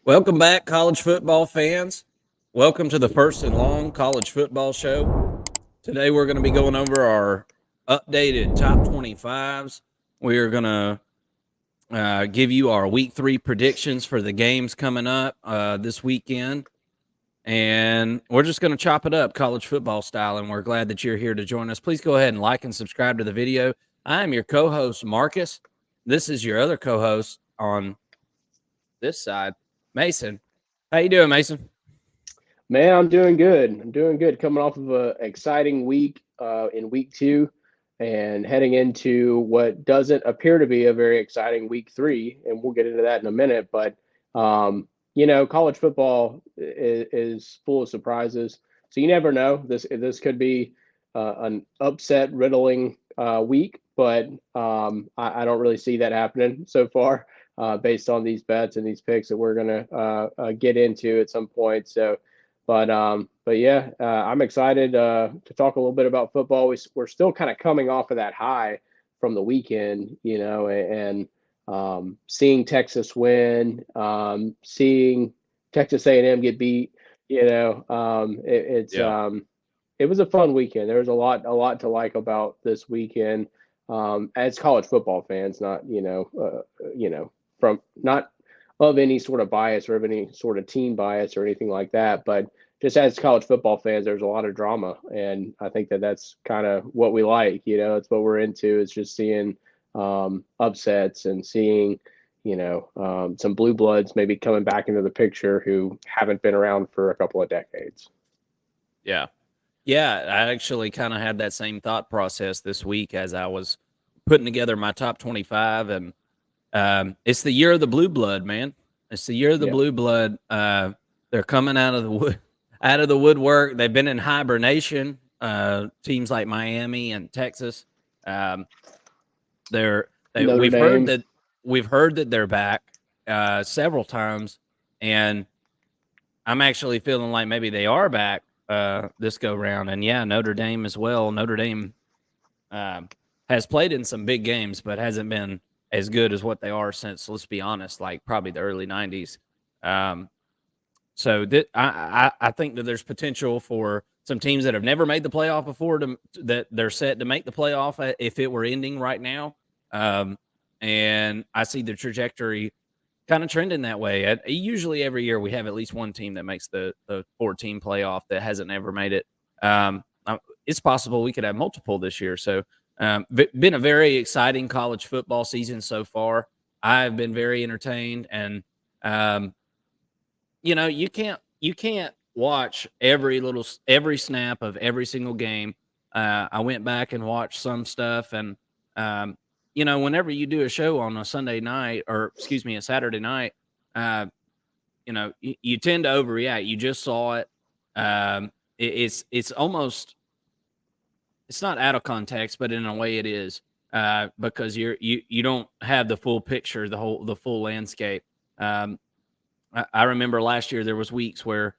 Welcome back, college football fans. Welcome to the first and long college football show. Today we're going to be going over our updated top 25s. We're going to give you our week 3 predictions for the games coming up this weekend. And we're just going to chop it up college football style. And we're glad that you're here to join us. Please go ahead and like and subscribe to the video. I am your co-host, Marcus. This is your other co-host on this side, Mason. How you doing, Mason? Man, I'm doing good. I'm doing good. Coming off of an exciting week in week 2 and heading into what doesn't appear to be a very exciting week 3. And we'll get into that in a minute. But, college football is full of surprises. So you never know. This could be an upset riddling week, but I don't really see that happening so far based on these bets and these picks that we're going to get into at some point. But yeah, I'm excited to talk a little bit about football. We're still kind of coming off of that high from the weekend, and seeing Texas win, seeing Texas A&M get beat. Yeah. It was a fun weekend. There was a lot to like about this weekend. As college football fans, not from not of any sort of bias or of any sort of team bias or anything like that, but just as college football fans, there's a lot of drama, and I think that that's kind of what we like. It's what we're into. It's just seeing upsets and seeing some blue bloods maybe coming back into the picture who haven't been around for a couple of decades. Yeah. Yeah. I actually kind of had that same thought process this week as I was putting together my top 25. And it's the year of the blue blood, man. It's the year of the Yeah, blue blood. They're coming out of the out of the woodwork. They've been in hibernation. Teams like Miami and Texas. Um, Notre we've heard Dame. that they're back several times, and I'm actually feeling like maybe they are back this go round. And yeah, Notre Dame as well. Notre Dame um, has played in some big games, but hasn't been as good as what they are since, let's be honest, like probably the early '90s. Um, I think that there's potential for some teams that have never made the playoff before that they're set to make the playoff if it were ending right now. Um, and I see the trajectory kind of trending that way. Usually every year we have at least one team that makes the 14 playoff that hasn't ever made it. It's possible we could have multiple this year. So been a very exciting college football season so far. I've been very entertained, and um, you can't watch every snap of every single game. I went back and watched some stuff, and um, whenever you do a show on a Sunday night, or excuse me, a Saturday night, uh, you tend to overreact. You just saw it. It's almost, it's not out of context, but in a way it is, because you don't have the full picture, the full landscape. Um, I remember last year there was weeks where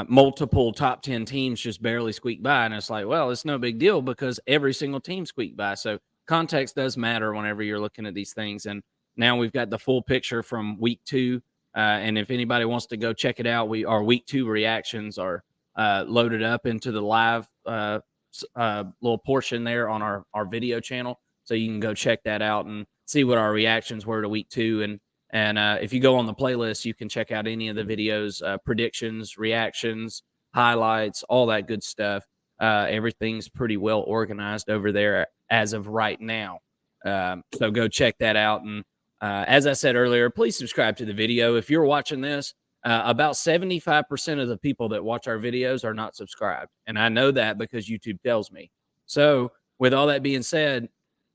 multiple top 10 teams just barely squeaked by, and it's like, well, it's no big deal because every single team squeaked by. So context does matter whenever you're looking at these things. And now we've got the full picture from week 2. And if anybody wants to go check it out, our week 2 reactions are loaded up into the live little portion there on our video channel. So you can go check that out and see what our reactions were to week 2. And if you go on the playlist, you can check out any of the videos, predictions, reactions, highlights, all that good stuff. Everything's pretty well organized over there as of right now. So go check that out. And as I said earlier, please subscribe to the video. If you're watching this, about 75% of the people that watch our videos are not subscribed. And I know that because YouTube tells me. So with all that being said,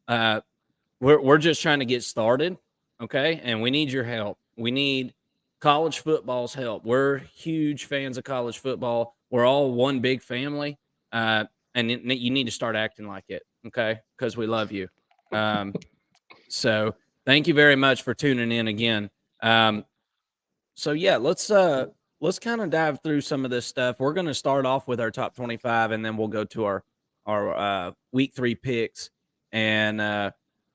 uh, we're just trying to get started. Okay. And we need your help. We need college football's help. We're huge fans of college football. We're all one big family. And you need to start acting like it. Okay. Because we love you. Um, so thank you very much for tuning in again. Um, so yeah, let's kind of dive through some of this stuff. We're going to start off with our top 25, and then we'll go to our week 3 picks and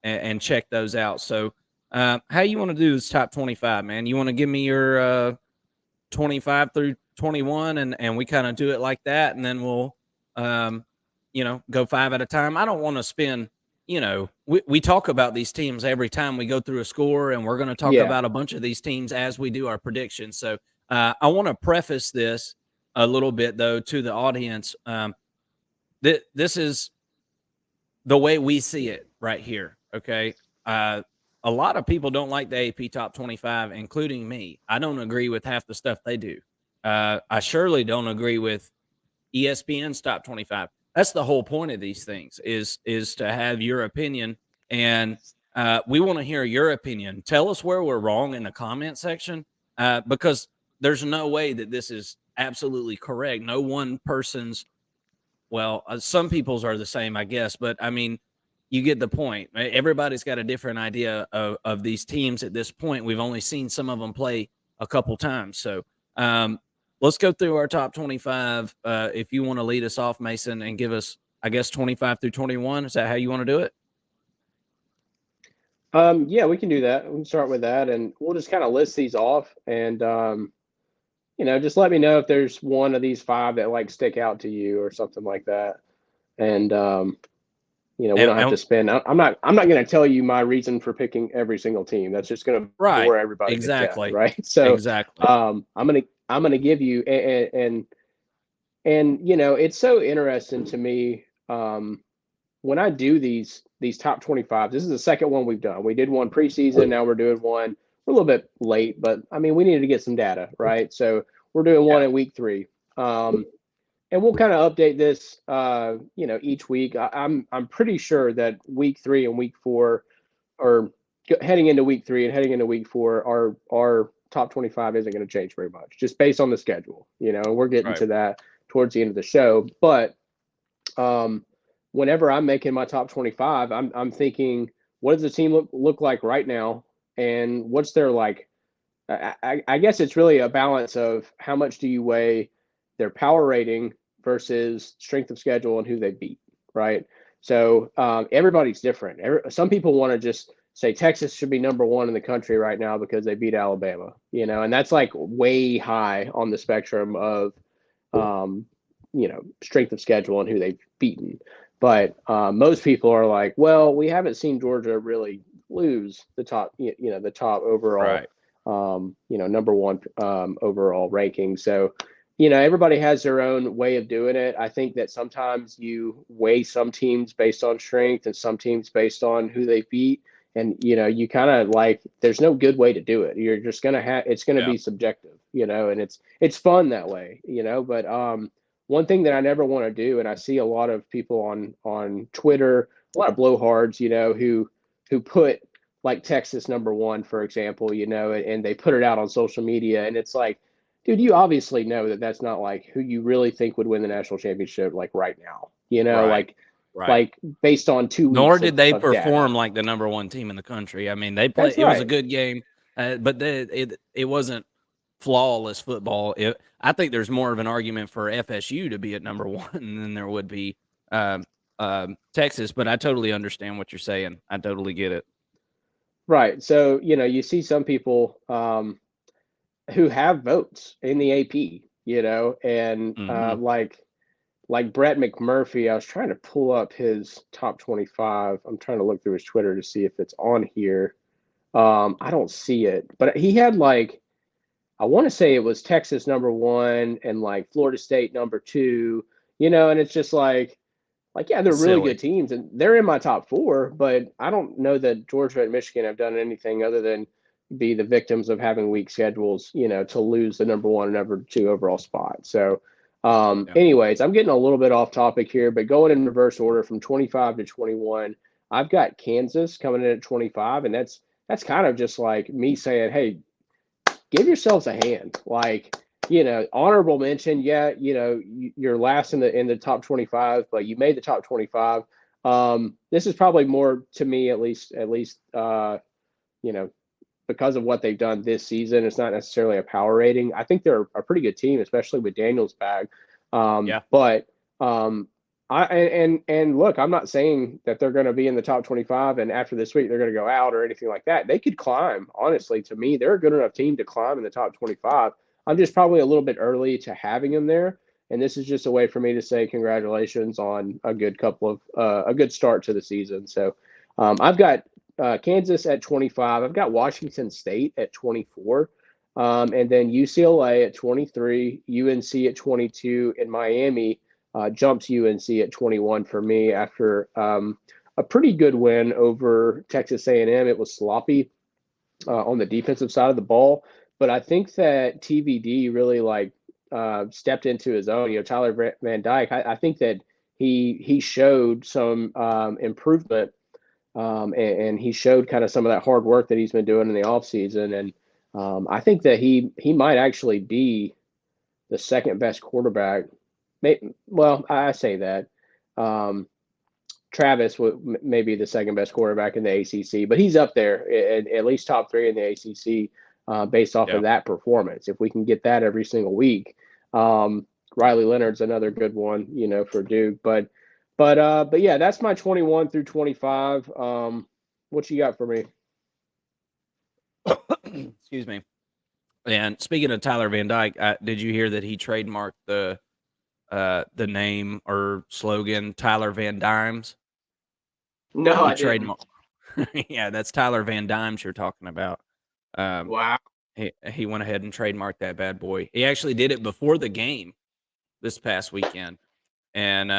and check those out. So How you want to do this top 25, man? You want to give me your 25 through 21, and we kind of do it like that, and then we'll, go 5 at a time. I don't want to spend, we talk about these teams every time we go through a score, and we're going to talk Yeah. about a bunch of these teams as we do our predictions. So I want to preface this a little bit, though, to the audience. This is the way we see it right here. Okay. A lot of people don't like the AP top 25, including me. I don't agree with half the stuff they do. I surely don't agree with ESPN's top 25. That's the whole point of these things is to have your opinion. And we want to hear your opinion. Tell us where we're wrong in the comment section, because there's no way that this is absolutely correct. No one person's, well, some people's are the same, I guess, but I mean, you get the point. Right? Everybody's got a different idea of these teams at this point. We've only seen some of them play a couple times. So let's go through our top 25. If you want to lead us off, Mason, and give us, I guess, 25 through 21. Is that how you want to do it? Yeah, we can do that. We can start with that, and we'll just kind of list these off, and just let me know if there's one of these 5 that like stick out to you or something like that. And we don't have to spend. I'm not going to tell you my reason for picking every single team. That's just going to bore everybody exactly to death, right? So exactly. I'm gonna give you and it's so interesting to me when I do these top 25. This is the second one we've done. We did one preseason. Now we're doing one. We're a little bit late, but I mean we needed to get some data, right? So we're doing one in week 3. And we'll kind of update this, each week. I'm pretty sure that week 3 and week 4, or heading into week 3 and heading into week 4, our top 25 isn't going to change very much, just based on the schedule. And we're getting to that towards the end of the show. But whenever I'm making my top 25, I'm thinking, what does the team look like right now, and what's their like? I guess it's really a balance of how much do you weigh their power rating versus strength of schedule and who they beat, right? So everybody's different. Some people want to just say Texas should be number 1 in the country right now because they beat Alabama, and that's like way high on the spectrum of, strength of schedule and who they've beaten. But most people are like, well, we haven't seen Georgia really lose the top, the top overall, number 1 overall ranking. So, everybody has their own way of doing it. I think that sometimes you weigh some teams based on strength and some teams based on who they beat. And, you kind of like, there's no good way to do it. You're just going to it's going to be subjective, and it's fun that way, but one thing that I never want to do, and I see a lot of people on Twitter, a lot of blowhards, who put like Texas number 1, for example, and they put it out on social media, and it's like, dude, you obviously know that that's not like who you really think would win the national championship, like right now, like based on 2 weeks. Nor did they perform data. like the number 1 team in the country. I mean, they played. It was a good game, but it wasn't flawless football. I think there's more of an argument for FSU to be at number 1 than there would be Texas. But I totally understand what you're saying. I totally get it. Right. So you see some people who have votes in the AP, and like Brett McMurphy. I was trying to pull up his top 25. I'm trying to look through his Twitter to see if it's on here. I don't see it, but he had like, I want to say it was Texas number 1 and like Florida State number 2, and it's just like, yeah, they're really good teams and they're in my top 4, but I don't know that Georgia and Michigan have done anything other than be the victims of having weak schedules, to lose the number 1 and number 2 overall spot. So, anyways, I'm getting a little bit off topic here, but going in reverse order from 25 to 21, I've got Kansas coming in at 25, and that's kind of just like me saying, hey, give yourselves a hand. Like, honorable mention. Yeah, you're last in the top 25, but you made the top 25. This is probably more to me, at least, because of what they've done this season. It's not necessarily a power rating. I think they're a pretty good team, especially with Daniels back. But And look, I'm not saying that they're going to be in the top 25 and after this week they're going to go out or anything like that. They could climb. Honestly, to me, they're a good enough team to climb in the top 25. I'm just probably a little bit early to having them there, and this is just a way for me to say congratulations on a good a good start to the season. So, I've got Kansas at 25. I've got Washington State at 24. And then UCLA at 23, UNC at 22, and Miami jumps UNC at 21 for me after a pretty good win over Texas A&M. It was sloppy on the defensive side of the ball, but I think that TVD really stepped into his own. Tyler Van Dyke. I think that he showed some improvement, and he showed kind of some of that hard work that he's been doing in the offseason. And I think that he might actually be the second best quarterback. Well, I say that. Travis may be the second best quarterback in the ACC, but he's up there at least top three in the ACC based off of that performance. If we can get that every single week, Riley Leonard's another good one, for Duke. But yeah, that's my 21 through 25. What you got for me? Excuse me. And speaking of Tyler Van Dyke, did you hear that he trademarked the name or slogan Tyler Van Dimes? No, I didn't. Yeah, that's Tyler Van Dimes you're talking about. Wow. He went ahead and trademarked that bad boy. He actually did it before the game this past weekend, and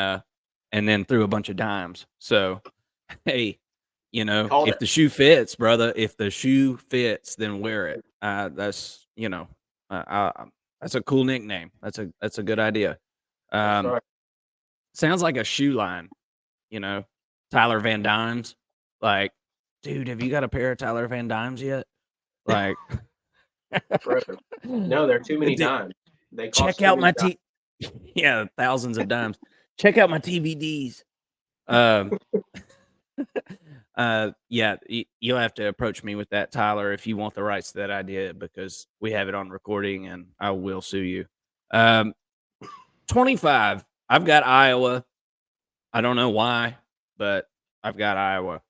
then threw a bunch of dimes. So, hey, if the shoe fits, brother, if the shoe fits, then wear it. That's that's a cool nickname. That's a good idea. Sounds like a shoe line, Tyler Van Dimes. Like, dude, have you got a pair of Tyler Van Dimes yet? Like, no, there are too many dimes. They cost check out my yeah, thousands of dimes. Check out my TVDs. Yeah, you'll have to approach me with that, Tyler, if you want the rights to that idea, because we have it on recording and I will sue you. 25, I've got Iowa. I don't know why, but I've got Iowa.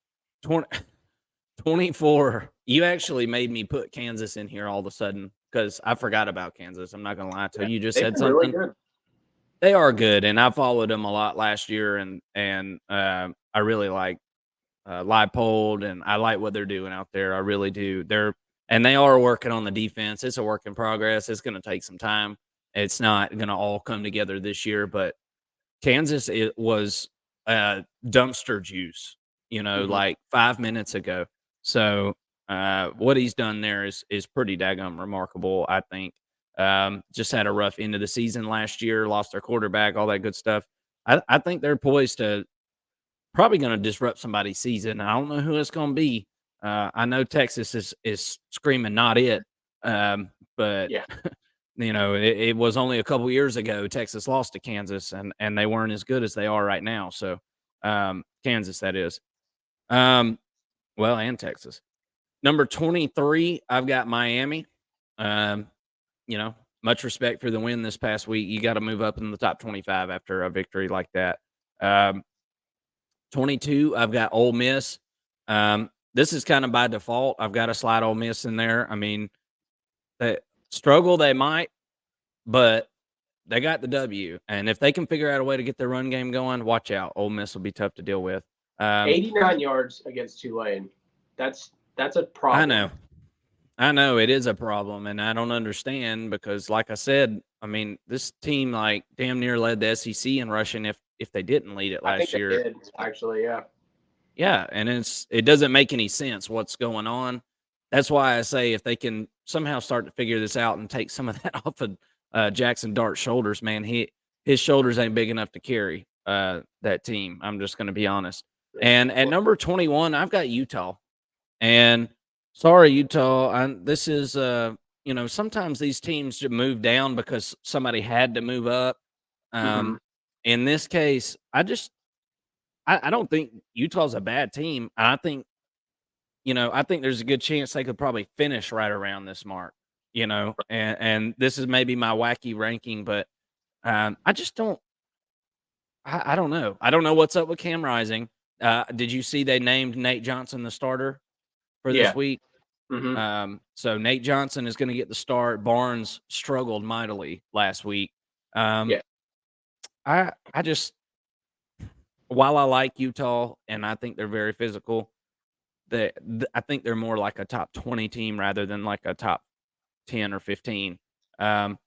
24, you actually made me put Kansas in here all of a sudden because I forgot about Kansas. I'm not going to lie to you. You just said something. Really good. They are good, and I followed them a lot last year, and I really like Leipold, and I like what they're doing out there. I really do. They are working on the defense. It's a work in progress. It's going to take some time. It's not going to all come together this year, but Kansas, it was dumpster juice, like 5 minutes ago. So what he's done there is pretty daggum remarkable, I think. Just had a rough end of the season last year, lost their quarterback, all that good stuff. I think they're poised to probably going to disrupt somebody's season. I don't know who it's going to be. I know Texas is screaming not it, but yeah. it was only a couple years ago Texas lost to Kansas, and they weren't as good as they are right now. So Kansas, that is. Well, and Texas. Number 23, I've got Miami. Much respect for the win this past week. You got to move up in the top 25 after a victory like that. 22, I've got Ole Miss. This is kind of by default. I've got to slide Ole Miss in there. I mean, they struggle, they might, but they got the W. And if they can figure out a way to get their run game going, watch out. Ole Miss will be tough to deal with. 89 yards against Tulane. That's a problem. I know it is a problem, and I don't understand because, like I said, I mean, this team like damn near led the SEC in rushing if they didn't lead it last year. They did, actually, yeah. Yeah, and it doesn't make any sense what's going on. That's why I say if they can somehow start to figure this out and take some of that off of Jackson Dart's shoulders, man, his shoulders ain't big enough to carry that team. I'm just going to be honest. And at number 21, I've got Utah. And sorry, Utah. This is, sometimes these teams just move down because somebody had to move up. In this case, I don't think Utah's a bad team. I think there's a good chance they could probably finish right around this mark, and this is maybe my wacky ranking, but I just don't. I don't know. I don't know what's up with Cam Rising. Did you see they named Nate Johnson the starter for this Yeah. week? Mm-hmm. So Nate Johnson is going to get the start. Barnes struggled mightily last week. Um, Yeah. I just, while I like Utah and I think they're very physical, I think they're more like a top 20 team rather than like a top 10 or 15. Um,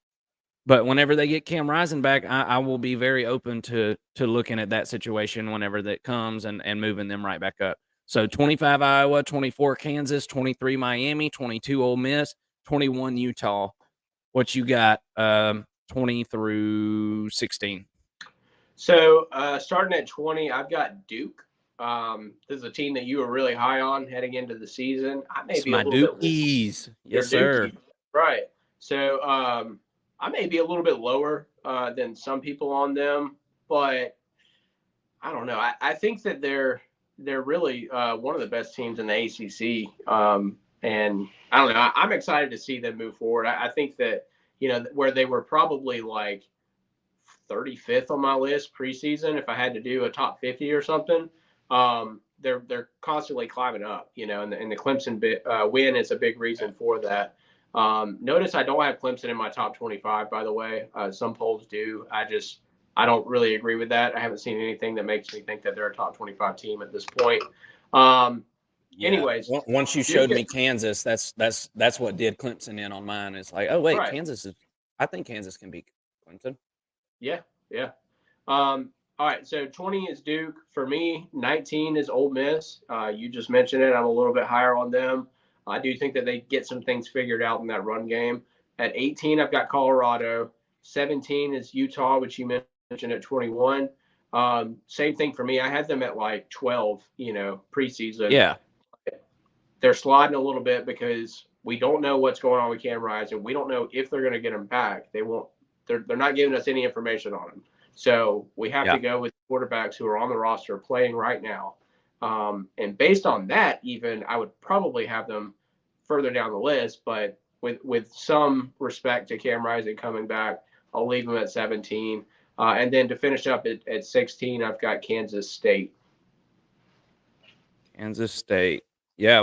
but whenever they get Cam Rising back, I will be very open to looking at that situation whenever that comes and moving them right back up. So 25 Iowa, 24 Kansas, 23 Miami, 22 Ole Miss, 21 Utah. What you got? 20 through 16. So starting at 20, I've got Duke. This is a team that you were really high on heading into the season. I may It's be a my little bit Dukies. your Yes, sir. Dookie, right? So I may be a little bit lower than some people on them, but I don't know. I think that they're really one of the best teams in the ACC, and I don't know. I'm excited to see them move forward. I think that where they were probably like 35th on my list preseason, if I had to do a top 50 or something, they're constantly climbing up. And the Clemson win is a big reason for that. Notice I don't have Clemson in my top 25, by the way. Some polls do. I don't really agree with that. I haven't seen anything that makes me think that they're a top 25 team at this point. Yeah. Anyways, Once you Duke showed me Kansas, that's what did Clemson in on mine. It's like, oh wait, right. Kansas is. I think Kansas can beat Clemson. Yeah, yeah. All right, so 20 is Duke. For me, 19 is Ole Miss. You just mentioned it. I'm a little bit higher on them. I do think that they get some things figured out in that run game. At 18, I've got Colorado. 17 is Utah, which you mentioned at 21. Same thing for me. I had them at like 12, preseason. Yeah. They're sliding a little bit because we don't know what's going on with Cam Rising. We don't know if they're going to get him back. They won't. They're not giving us any information on him. So we have Yeah. to go with quarterbacks who are on the roster playing right now. And based on that, even I would probably have them further down the list. But with some respect to Cam Rising coming back, I'll leave him at 17. And then to finish up at 16, I've got Kansas State. Kansas State. Yeah,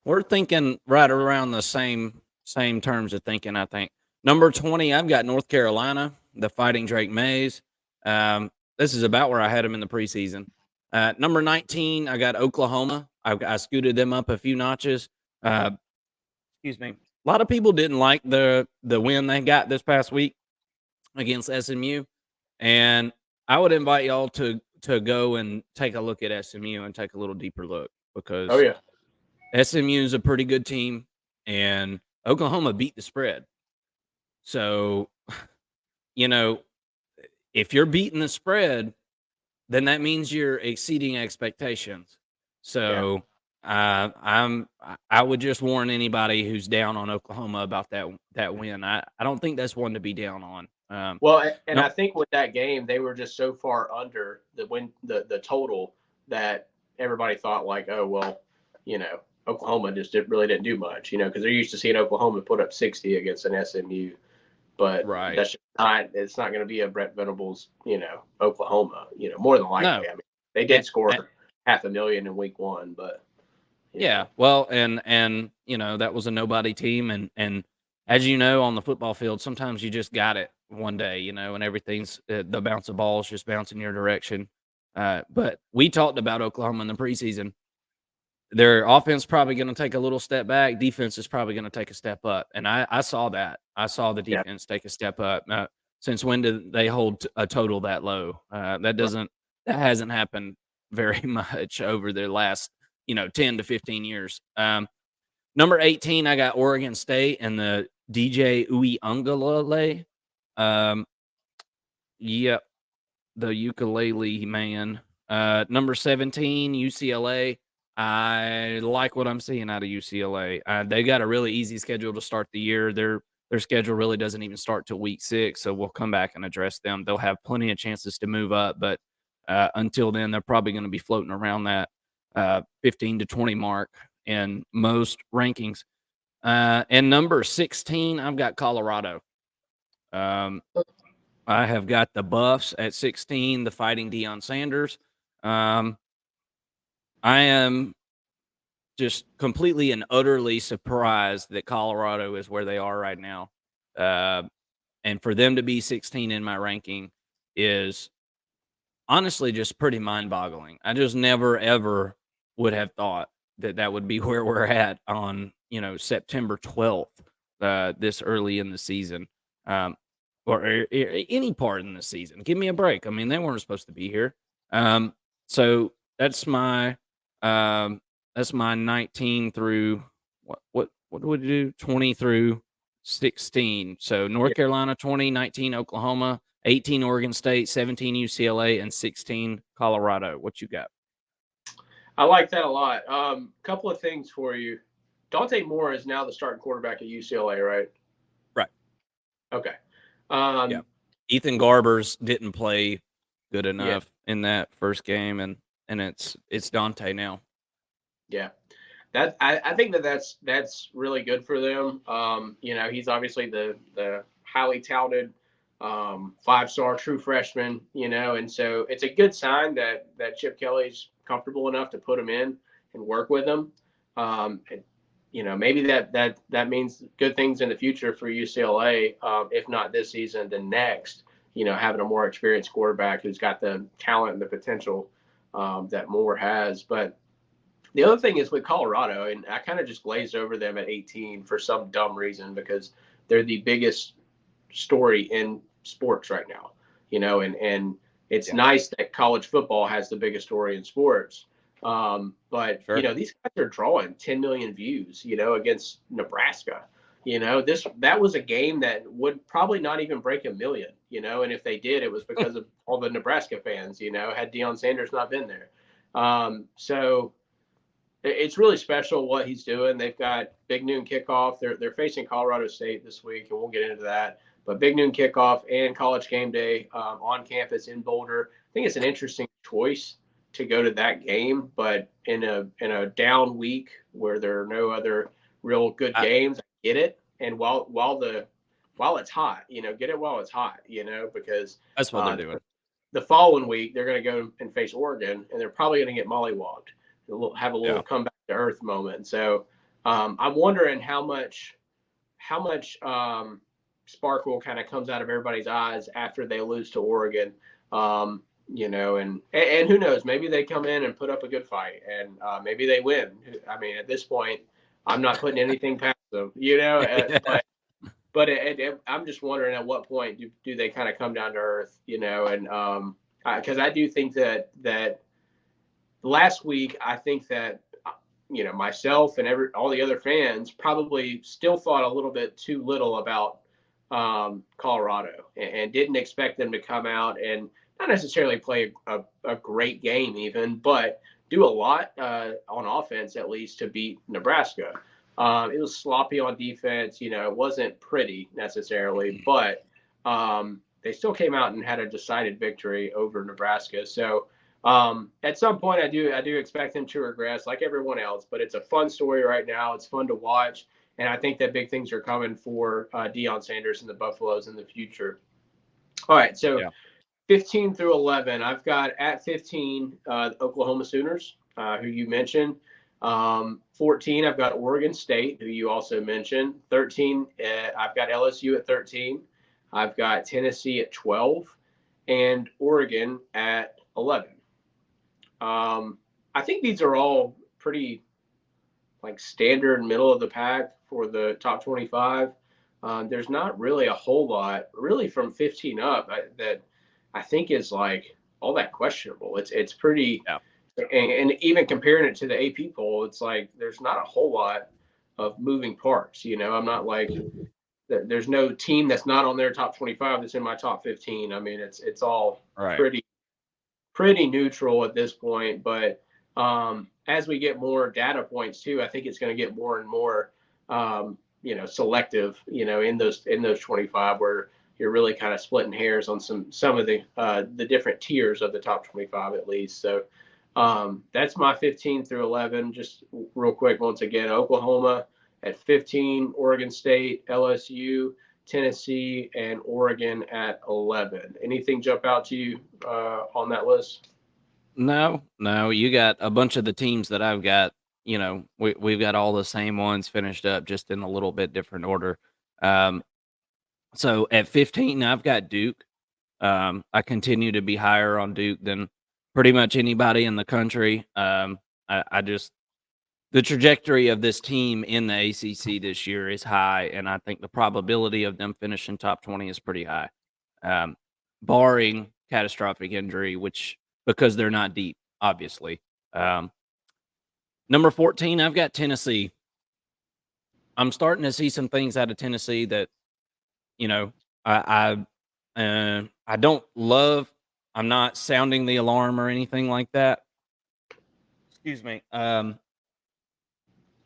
we're thinking right around the same terms of thinking, I think. Number 20, I've got North Carolina, the Fighting Drake Mays. This is about where I had them in the preseason. Number 19, I got Oklahoma. I scooted them up a few notches. Uh, excuse me. A lot of people didn't like the win they got this past week against SMU, and I would invite y'all to go and take a look at SMU and take a little deeper look Oh because yeah, SMU is a pretty good team, and Oklahoma beat the spread. So, you know, if you're beating the spread, then that means you're exceeding expectations. yeah. So, I would just warn anybody who's down on Oklahoma about that win. I don't think that's one to be down on. Well, and No, I think with that game, they were just so far under the total that everybody thought like, oh well, Oklahoma just really didn't do much, because they're used to seeing Oklahoma put up 60 against an SMU, but right? that's just not. It's not going to be a Brett Venables, Oklahoma, more than likely. No, I mean, they and, did score 500,000 in week one, but yeah, well, and that was a nobody team, and as you know, on the football field, sometimes you just got it one day, and everything's the bounce of balls just bouncing your direction. But we talked about Oklahoma in the preseason. Their offense probably going to take a little step back. Defense is probably going to take a step up, and I saw that. I saw the yeah, defense take a step up. Since when did they hold a total that low? That hasn't happened very much over the last 10 to 15 years. Number 18, I got Oregon State and the DJ Uiagalelei. Um, yep, the ukulele man. Number 17, UCLA. I like what I'm seeing out of UCLA. They got a really easy schedule to start the year. Their schedule really doesn't even start till week 6, so we'll come back and address them. They'll have plenty of chances to move up, but until then, they're probably going to be floating around that 15 to 20 mark in most rankings. And number 16, I've got Colorado. Um, I have got the Buffs at 16, the Fighting Deion Sanders. I am just completely and utterly surprised that Colorado is where they are right now. And for them to be 16 in my ranking is honestly just pretty mind-boggling. I just never ever would have thought that that would be where we're at on, September 12th, this early in the season, or any part in the season. Give me a break. I mean, they weren't supposed to be here. So um, that's my 19 through what do we do? 20 through 16. So North Carolina 20, 19 Oklahoma, 18 Oregon State, 17 UCLA, and 16 Colorado. What you got? I like that a lot. Couple of things for you. Dante Moore is now the starting quarterback at UCLA, right? Right. Okay. Yeah. Ethan Garbers didn't play good enough in that first game, and it's Dante now. Yeah. I think that's really good for them. He's obviously the highly touted 5-star true freshman, and so it's a good sign that Chip Kelly's comfortable enough to put him in and work with him. Maybe that means good things in the future for UCLA, if not this season, then next. Having a more experienced quarterback who's got the talent and the potential that Moore has, but. The other thing is with Colorado, and I kind of just glazed over them at 18 for some dumb reason because they're the biggest story in sports right now, and it's nice that college football has the biggest story in sports. But sure. These guys are drawing 10 million views, against Nebraska. That was a game that would probably not even break 1 million, and if they did, it was because of all the Nebraska fans, had Deion Sanders not been there. So it's really special what he's doing. They've got Big Noon kickoff. They're facing Colorado State this week, and we'll get into that. But Big Noon kickoff and College Game Day on campus in Boulder. I think it's an interesting choice to go to that game, but in a down week where there are no other real good games, I get it. And while it's hot, get it while it's hot, because that's what they're doing. The following week they're going to go and face Oregon, and they're probably going to get mollywogged. Have a little come back to earth moment. So I'm wondering how much sparkle kind of comes out of everybody's eyes after they lose to Oregon. And who knows, maybe they come in and put up a good fight, and maybe they win. I mean, at this point, I'm not putting anything past them, but I'm just wondering at what point do they kind of come down to earth, and because I do think that last week, I think that, myself and all the other fans probably still thought a little bit too little about Colorado and didn't expect them to come out and not necessarily play a great game even, but do a lot on offense, at least, to beat Nebraska. It was sloppy on defense. It wasn't pretty necessarily, but they still came out and had a decided victory over Nebraska. So, at some point, I do expect him to regress like everyone else, but it's a fun story right now. It's fun to watch, and I think that big things are coming for Deion Sanders and the Buffaloes in the future. All right, so 15 through 11, I've got at 15 the Oklahoma Sooners, who you mentioned. 14, I've got Oregon State, who you also mentioned. 13, I've got LSU at 13. I've got Tennessee at 12, and Oregon at 11. I think these are all pretty standard middle of the pack for the top 25. There's not really a whole lot really from 15 up that I think is all that questionable. It's pretty, and even comparing it to the AP poll, it's there's not a whole lot of moving parts. I'm not there's no team that's not on their top 25 that's in my top 15. I mean, it's all pretty neutral at this point, but as we get more data points too, I think it's going to get more and more, selective, in those 25 where you're really kind of splitting hairs on some of the different tiers of the top 25 at least. So that's my 15 through 11. Just real quick, once again, Oklahoma at 15, Oregon State, LSU, Tennessee, and Oregon at 11. Anything jump out to you on that list? No, no, you got a bunch of the teams that I've got. We've got all the same ones finished up, just in a little bit different order. Um, so at 15, I've got Duke. I continue to be higher on Duke than pretty much anybody in the country. I just the trajectory of this team in the ACC this year is high, and I think the probability of them finishing top 20 is pretty high, um, barring catastrophic injury, which because they're not deep, obviously. Um, Number 14, I've got Tennessee. I'm starting to see some things out of Tennessee that you know I don't love. I'm not sounding the alarm or anything like that. Excuse me.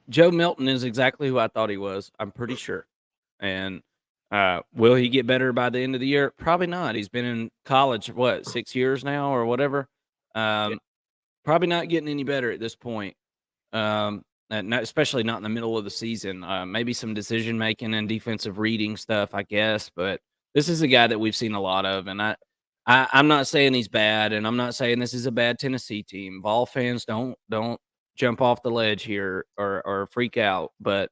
Joe Milton is exactly who I thought he was. I'm pretty sure. And will he get better by the end of the year? Probably not. He's been in college what 6 years now or whatever. Yeah. Probably not getting any better at this point. Especially not in the middle of the season. Maybe some decision making and defensive reading stuff, I guess. But this is a guy that we've seen a lot of, and I'm not saying he's bad, and I'm not saying this is a bad Tennessee team. Vol fans don't jump off the ledge here or freak out. But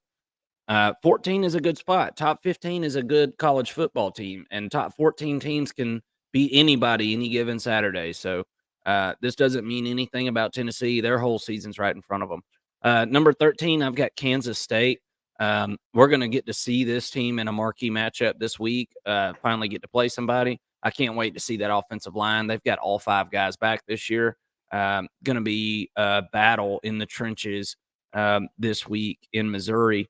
14 is a good spot. Top 15 is a good college football team, and top 14 teams can beat anybody any given Saturday. So this doesn't mean anything about Tennessee. Their whole season's right in front of them. Number 13, I've got Kansas State. We're going to get to see this team in a marquee matchup this week. Finally get to play somebody. I can't wait to see that offensive line. They've got all 5 guys back this year. Going to be a battle in the trenches this week in Missouri.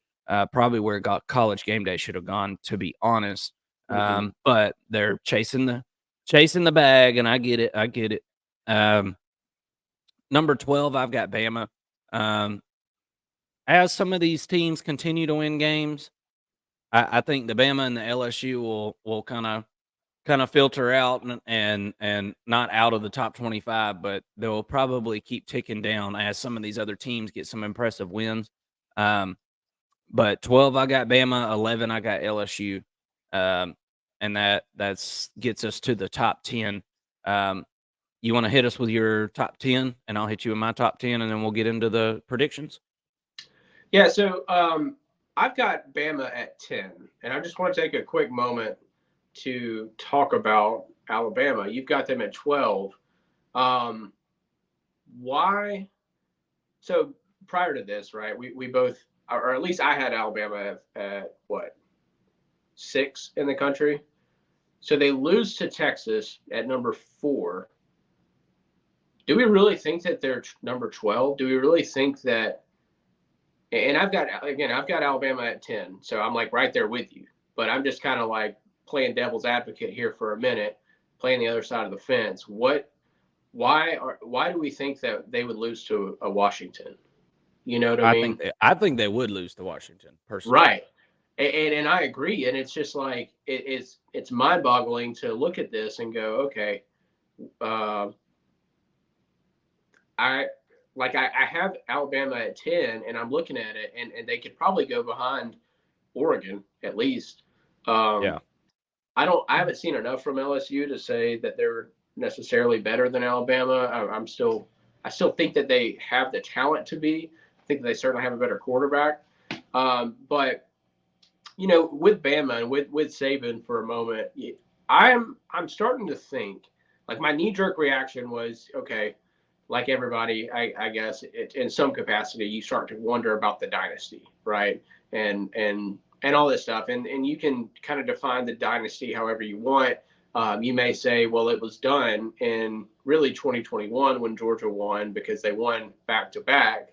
Probably where College Game Day should have gone, to be honest. But they're chasing the bag, and I get it. Number 12, I've got Bama. As some of these teams continue to win games, I think the Bama and the LSU will kind of filter out and not out of the top 25, but they'll probably keep ticking down as some of these other teams get some impressive wins. But 12, I got Bama. 11, I got LSU, and that's gets us to the top 10. You want to hit us with your top 10, and I'll hit you with my top 10, and then we'll get into the predictions. Yeah, so I've got Bama at 10, and I just want to take a quick moment to talk about Alabama. You've got them at 12. Why? So prior to this, right, we both, or at least I had Alabama at what, 6 in the country? So they lose to Texas at number 4. Do we really think that they're number 12? Do we really think that? And I've got Alabama at 10, so I'm like right there with you. But I'm just kind of like playing devil's advocate here for a minute, playing the other side of the fence. Why do we think that they would lose to a Washington? You know what I mean? I think they would lose to Washington personally. Right. And I agree. And it's just like it's mind boggling to look at this and go, okay, I have Alabama at 10, and I'm looking at it, and they could probably go behind Oregon at least. Yeah. I haven't seen enough from LSU to say that they're necessarily better than Alabama. I still think that they have the talent to be. I think they certainly have a better quarterback. But with Bama and with Saban for a moment, I'm starting to think, like, my knee-jerk reaction was, okay, like everybody, I guess in some capacity, you start to wonder about the dynasty, right? And all this stuff. And you can kind of define the dynasty however you want. You may say, well, it was done in really 2021 when Georgia won because they won back to back.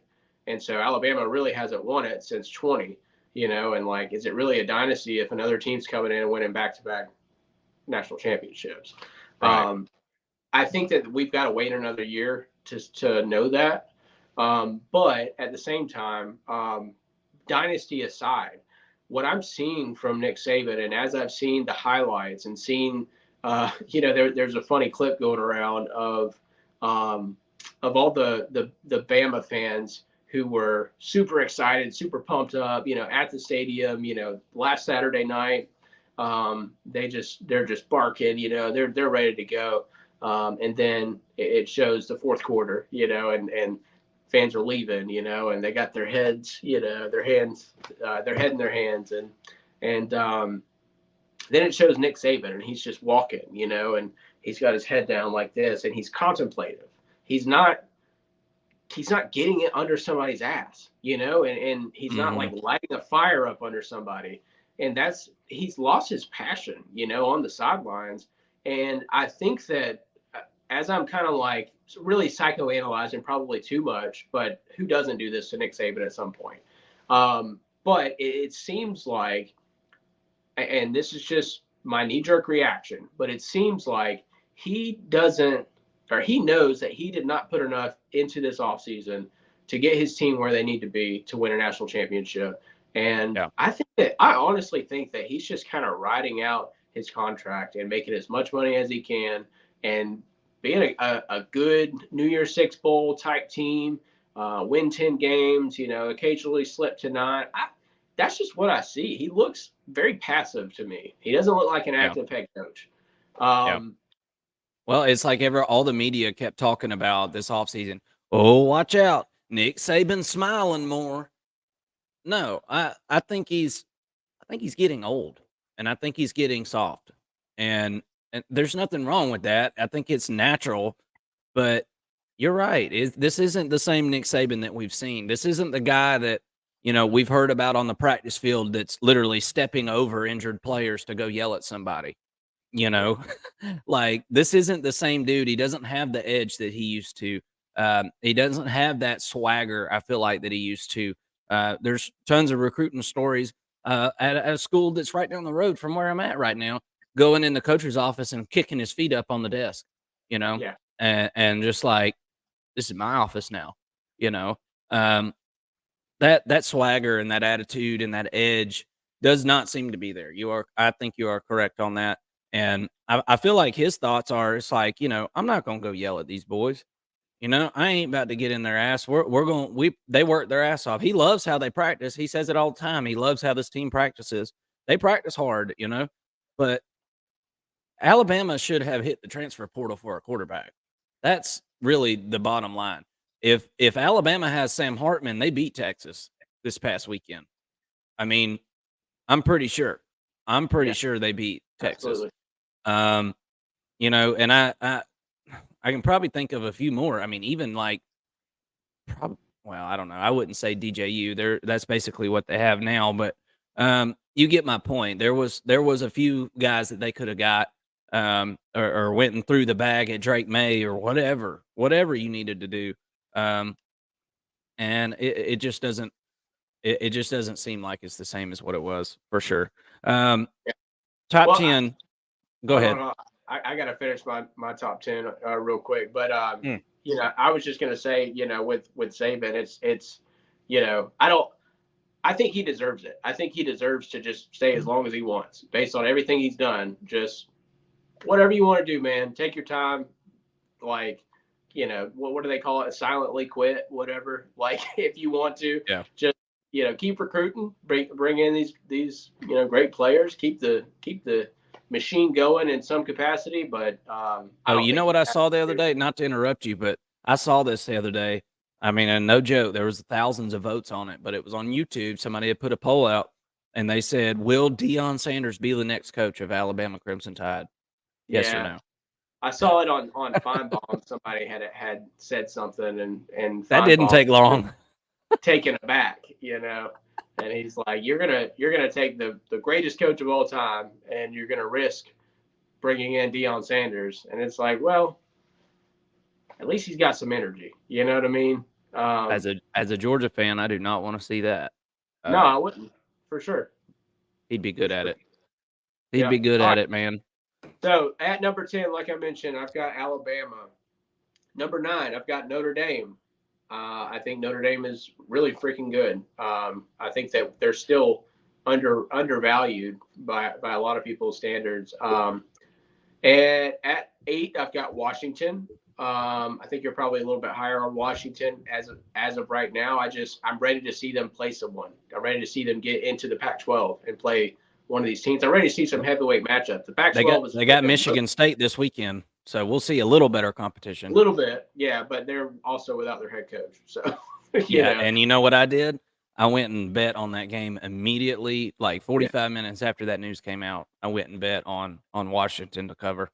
And so Alabama really hasn't won it since 20, and like, is it really a dynasty if another team's coming in and winning back to back national championships? Right. I think that we've got to wait another year to know that. But at the same time, dynasty aside, what I'm seeing from Nick Saban, and as I've seen the highlights and seen, there's a funny clip going around of all the Bama fans who were super excited, super pumped up, at the stadium, last Saturday night. they're just barking, they're ready to go. And then it shows the fourth quarter, and fans are leaving, and they got their heads, their hands, their head in their hands, and then it shows Nick Saban, and he's just walking, and he's got his head down like this, and he's contemplative. He's not getting it under somebody's ass, and he's not like lighting a fire up under somebody. And he's lost his passion, on the sidelines. And I think that as I'm kind of like really psychoanalyzing probably too much, but who doesn't do this to Nick Saban at some point? But it seems like, and this is just my knee-jerk reaction, but it seems like he doesn't, or he knows that he did not put enough into this offseason to get his team where they need to be to win a national championship. And yeah. I honestly think that he's just kind of riding out his contract and making as much money as he can and being a good New Year's Six Bowl type team, win 10 games, occasionally slip to 9. That's just what I see. He looks very passive to me. He doesn't look like an active head coach. Well, it's like all the media kept talking about this offseason. Oh, watch out. Nick Saban's smiling more. No, I think he's getting old, and I think he's getting soft. And there's nothing wrong with that. I think it's natural, but you're right. This isn't the same Nick Saban that we've seen. This isn't the guy that, we've heard about on the practice field that's literally stepping over injured players to go yell at somebody. Like, this isn't the same dude. He doesn't have the edge that he used to. He doesn't have that swagger, I feel like, that he used to. There's tons of recruiting stories at a school that's right down the road from where I'm at right now, going in the coach's office and kicking his feet up on the desk, Yeah. and just like, this is my office now, that swagger and that attitude and that edge does not seem to be there. I think you are correct on that. And I feel like his thoughts are, it's like, I'm not going to go yell at these boys. I ain't about to get in their ass. They work their ass off. He loves how they practice. He says it all the time. He loves how this team practices. They practice hard, but Alabama should have hit the transfer portal for a quarterback. That's really the bottom line. If Alabama has Sam Hartman, they beat Texas this past weekend. I mean, I'm pretty sure sure they beat Texas. Absolutely. And I can probably think of a few more. I mean, even like, I don't know. I wouldn't say DJU. That's basically what they have now. But you get my point. There was a few guys that they could have got, or went and threw the bag at Drake May or whatever you needed to do. And it just doesn't. It just doesn't seem like it's the same as what it was for sure. Top 10. Go ahead. I got to finish my top 10 real quick, but I was just gonna say, with Saban, it's I think he deserves it. I think he deserves to just stay as long as he wants, based on everything he's done. Just whatever you want to do, man. Take your time. Like, what do they call it? Silently quit, whatever. Like, if you want to, just keep recruiting, bring in these great players, keep the machine going in some capacity. But you know what I saw the other day? Not to interrupt you, but I saw this the other day. I mean, and no joke, there was thousands of votes on it, but it was on YouTube. Somebody had put a poll out, and they said, "Will Deion Sanders be the next coach of Alabama Crimson Tide? Yes or no?" I saw it on Feinbaum. Somebody had said something, and that didn't take long. Taken aback, and he's like, "You're gonna take the greatest coach of all time, and you're gonna risk bringing in Deion Sanders." And it's like, well, at least he's got some energy. You know what I mean? As a Georgia fan, I do not want to see that. No, I wouldn't, for sure. He'd be good at it. He'd be good at it, man. So at number 10, like I mentioned, I've got Alabama. Number 9, I've got Notre Dame. I think Notre Dame is really freaking good. I think that they're still undervalued by a lot of people's standards. And at 8, I've got Washington. I think you're probably a little bit higher on Washington as of right now. I'm ready to see them play someone. I'm ready to see them get into the Pac-12 and play one of these teams. I'm ready to see some heavyweight matchups. The Pac-12 They got Michigan State this weekend, so we'll see a little better competition. A little bit, yeah, but they're also without their head coach. So yeah, and you know what I did? I went and bet on that game immediately, like 45 minutes after that news came out. I went and bet on Washington to cover.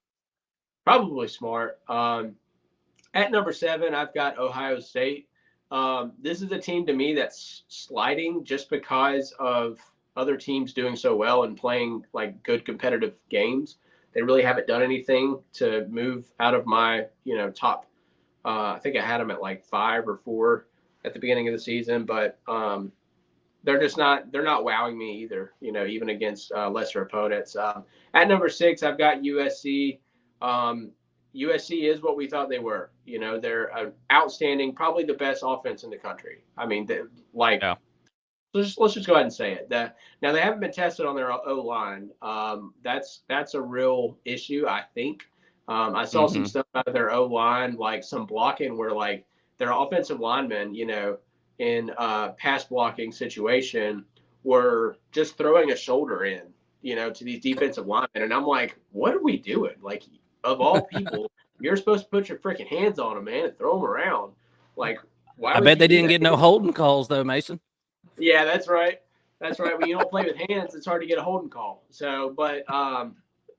Probably smart. At number 7, I've got Ohio State. This is a team to me that's sliding just because of other teams doing so well and playing like good competitive games. They really haven't done anything to move out of my, top. I think I had them at like 5 or 4 at the beginning of the season, but they're not wowing me either, even against lesser opponents. At number 6, I've got USC. USC is what we thought they were. They're an outstanding, probably the best offense in the country. I mean, yeah. let's just go ahead and say it. Now they haven't been tested on their O-line. That's a real issue, I think. I saw some stuff out of their O-line, like some blocking where like their offensive linemen, in a pass blocking situation were just throwing a shoulder in, to these defensive linemen. And I'm like, what are we doing? Like, of all people, you're supposed to put your freaking hands on them, man, and throw them around. Like, why? I bet they didn't get no holding calls though, Mason. Yeah, that's right. That's right. When you don't play with hands, it's hard to get a holding call. So, but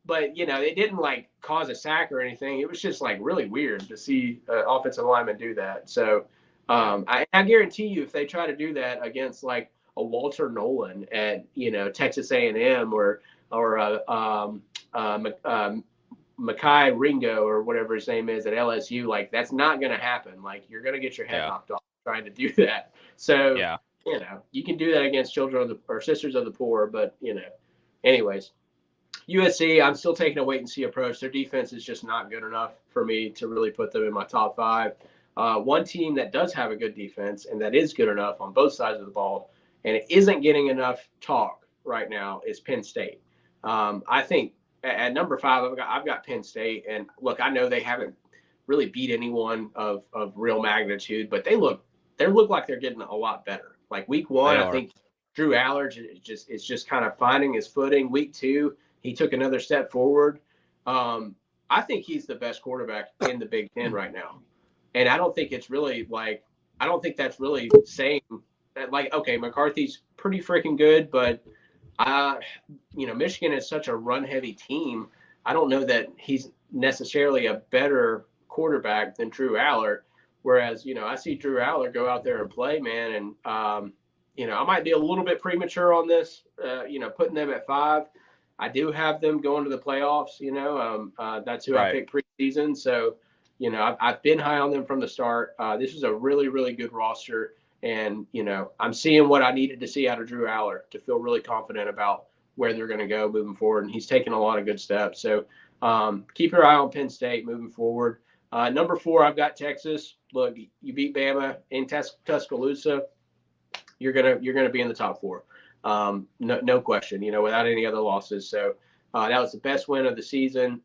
it didn't like cause a sack or anything. It was just like really weird to see offensive linemen do that. So, I guarantee you, if they try to do that against like a Walter Nolan at Texas A&M or Makai Ringo or whatever his name is at LSU, like that's not going to happen. Like you're going to get your head knocked off trying to do that. So, you can do that against children or sisters of the poor, but anyways, USC, I'm still taking a wait and see approach. Their defense is just not good enough for me to really put them in my top 5. One team that does have a good defense and that is good enough on both sides of the ball, and it isn't getting enough talk right now, is Penn State. I think at number 5, I've got Penn State, and look, I know they haven't really beat anyone of real magnitude, but they look like they're getting a lot better. Like week 1, I think Drew Allard is just kind of finding his footing. Week 2, he took another step forward. I think he's the best quarterback in the Big Ten right now, and I don't think it's really like I don't think that's really saying that like okay, McCarthy's pretty freaking good, but Michigan is such a run-heavy team. I don't know that he's necessarily a better quarterback than Drew Allard. Whereas, I see Drew Allard go out there and play, man, and I might be a little bit premature on this. Putting them at 5. I do have them going to the playoffs. That's who I picked preseason. So, I've been high on them from the start. This is a really, really good roster. And, I'm seeing what I needed to see out of Drew Allard to feel really confident about where they're going to go moving forward. And he's taking a lot of good steps. So keep your eye on Penn State moving forward. Number 4, I've got Texas. Look, you beat Bama in Tuscaloosa, you're gonna be in the top 4. No question, without any other losses. So that was the best win of the season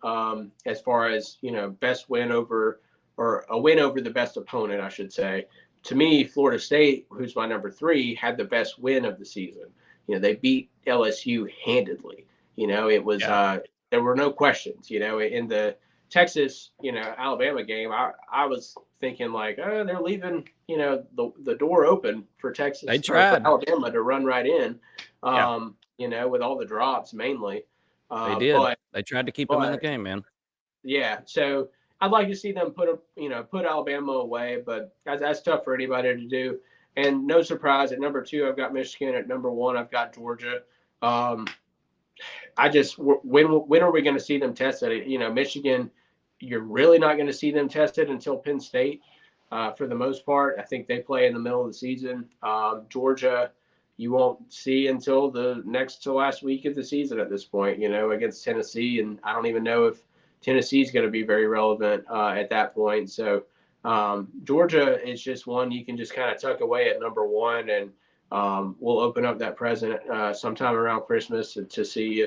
as far as, best win over or a win over the best opponent, I should say. To me, Florida State, who's my number 3, had the best win of the season. They beat LSU handedly. It was there were no questions. In the Texas, Alabama game, I was thinking like, they're leaving, the door open for Texas. They tried for Alabama to run right in, with all the drops mainly. They did. But they tried to keep them in the game, man. Yeah. So I'd like to see them put Alabama away, but that's tough for anybody to do. And no surprise, at number 2, I've got Michigan. At number 1, I've got Georgia. When are we going to see them tested? Michigan, you're really not going to see them tested until Penn State for the most part. I think they play in the middle of the season. Georgia, you won't see until the next to last week of the season at this point, against Tennessee. And I don't even know if Tennessee is going to be very relevant at that point. So Georgia is just one you can just kind of tuck away at number 1, and we'll open up that present sometime around Christmas to see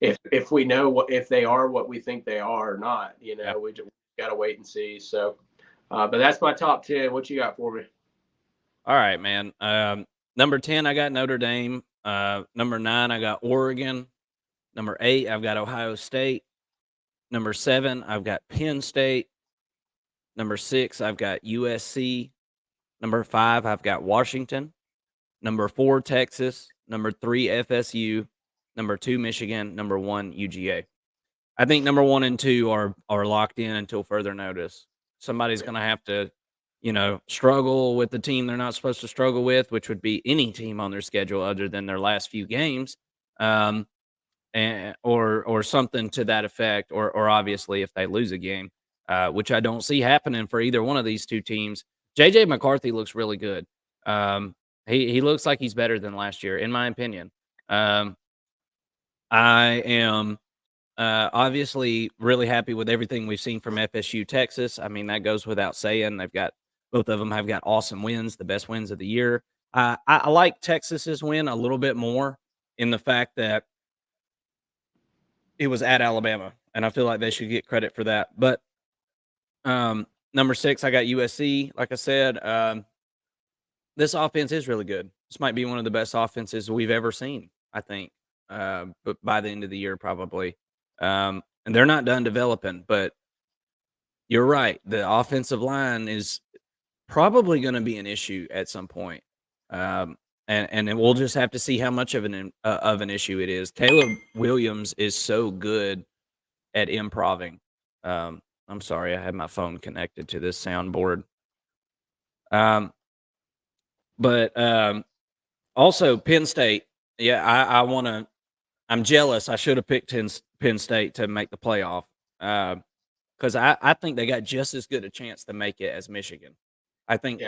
if we know if they are what we think they are or not. We got to wait and see. So, but that's my top 10. What you got for me? All right, man. Number 10, I got Notre Dame. Number 9, I got Oregon. Number 8, I've got Ohio State. Number 7, I've got Penn State. Number 6, I've got USC. Number 5, I've got Washington. Number 4, Texas. Number 3, FSU. Number 2, Michigan. Number 1, UGA. I think number 1 and 2 are locked in until further notice. Somebody's going to have to, struggle with the team they're not supposed to struggle with, which would be any team on their schedule other than their last few games, or something to that effect, or obviously if they lose a game, which I don't see happening for either one of these two teams. JJ McCarthy looks really good. He looks like he's better than last year, in my opinion. I am obviously really happy with everything we've seen from FSU Texas. I mean, that goes without saying. Both of them have got awesome wins, the best wins of the year. I like Texas's win a little bit more in the fact that it was at Alabama, and I feel like they should get credit for that. But number 6, I got USC. Like I said, this offense is really good. This might be one of the best offenses we've ever seen, I think, but by the end of the year, probably. And they're not done developing, but you're right. The offensive line is probably going to be an issue at some point. And we'll just have to see how much of an issue it is. Caleb Williams is so good at improving. I'm sorry, I had my phone connected to this soundboard. But also Penn State. Yeah, I'm jealous. I should have picked Penn State to make the playoff because I think they got just as good a chance to make it as Michigan. I think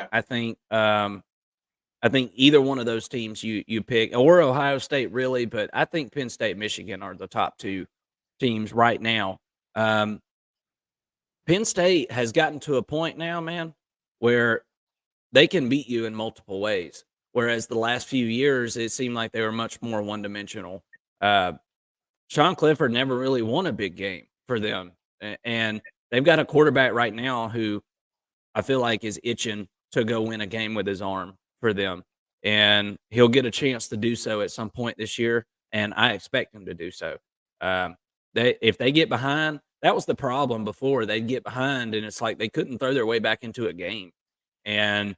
either one of those teams you pick, or Ohio State, really, but I think Penn State, Michigan are the top 2 teams right now. Penn State has gotten to a point now, man, where they can beat you in multiple ways. Whereas the last few years, it seemed like they were much more one-dimensional. Sean Clifford never really won a big game for them. And they've got a quarterback right now who I feel like is itching to go win a game with his arm for them. And he'll get a chance to do so at some point this year, and I expect him to do so. If they get behind, that was the problem before. They'd get behind, and it's like they couldn't throw their way back into a game. And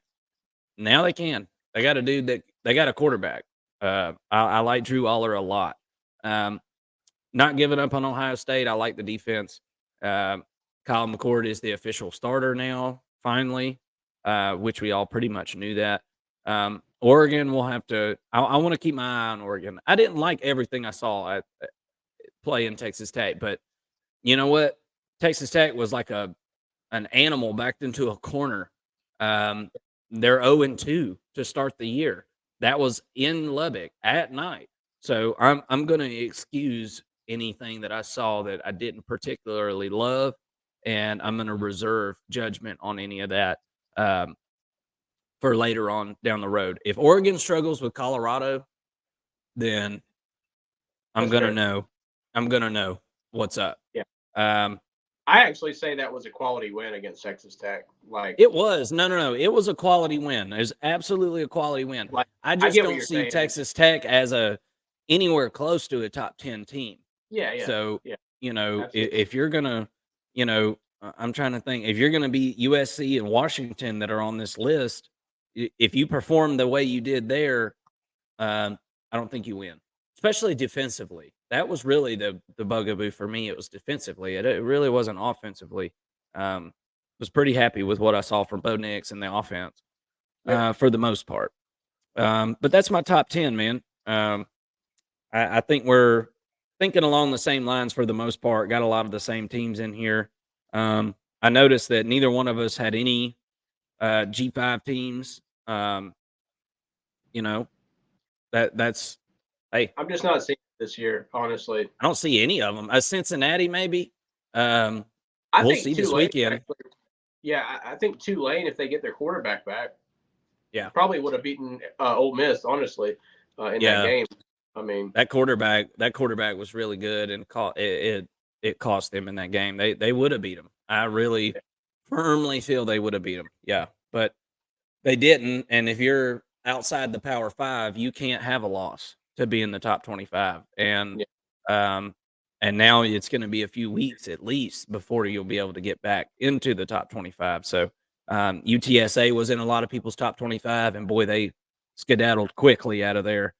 now they can. They got a dude that they got a quarterback. I like Drew Aller a lot. Not giving up on Ohio State. I like the defense. Kyle McCord is the official starter now, finally, which we all pretty much knew that. Oregon will have to. I want to keep my eye on Oregon. I didn't like everything I saw at play in Texas Tech, but you know what? Texas Tech was like an animal backed into a corner. They're 0-2 to start the year. That was in Lubbock at night. So I'm going to excuse anything that I saw that I didn't particularly love, and I'm going to reserve judgment on any of that for later on down the road. If Oregon struggles with Colorado, then I'm going to know. I'm going to know what's up. Yeah. I actually say that was a quality win against Texas Tech. Like it was. No. It was a quality win. It was absolutely a quality win. Like, I just don't see Texas Tech as anywhere close to a top 10 team. Yeah. So, yeah. If you're going to, I'm trying to think, if you're going to be USC and Washington that are on this list, if you perform the way you did there, I don't think you win, especially defensively. That was really the bugaboo for me. It was defensively. It really wasn't offensively. Was pretty happy with what I saw from Bo Nix and the offense for the most part. But that's my top 10, man. I think we're thinking along the same lines for the most part. Got a lot of the same teams in here. I noticed that neither one of us had any G5 teams. That's hey. I'm just not seeing it this year, honestly. I don't see any of them. Cincinnati, maybe. I we'll think see this Tulane, weekend. actually, I think Tulane, if they get their quarterback back, probably would have beaten Ole Miss, honestly, in that game. I mean, that quarterback was really good, and it cost them in that game. They would have beat them. I really firmly feel they would have beat them. Yeah, but they didn't. And if you're outside the Power Five, you can't have a loss to be in the top 25. Yeah. And now it's going to be a few weeks at least before you'll be able to get back into the top 25. So UTSA was in a lot of people's top 25, and boy, they skedaddled quickly out of there.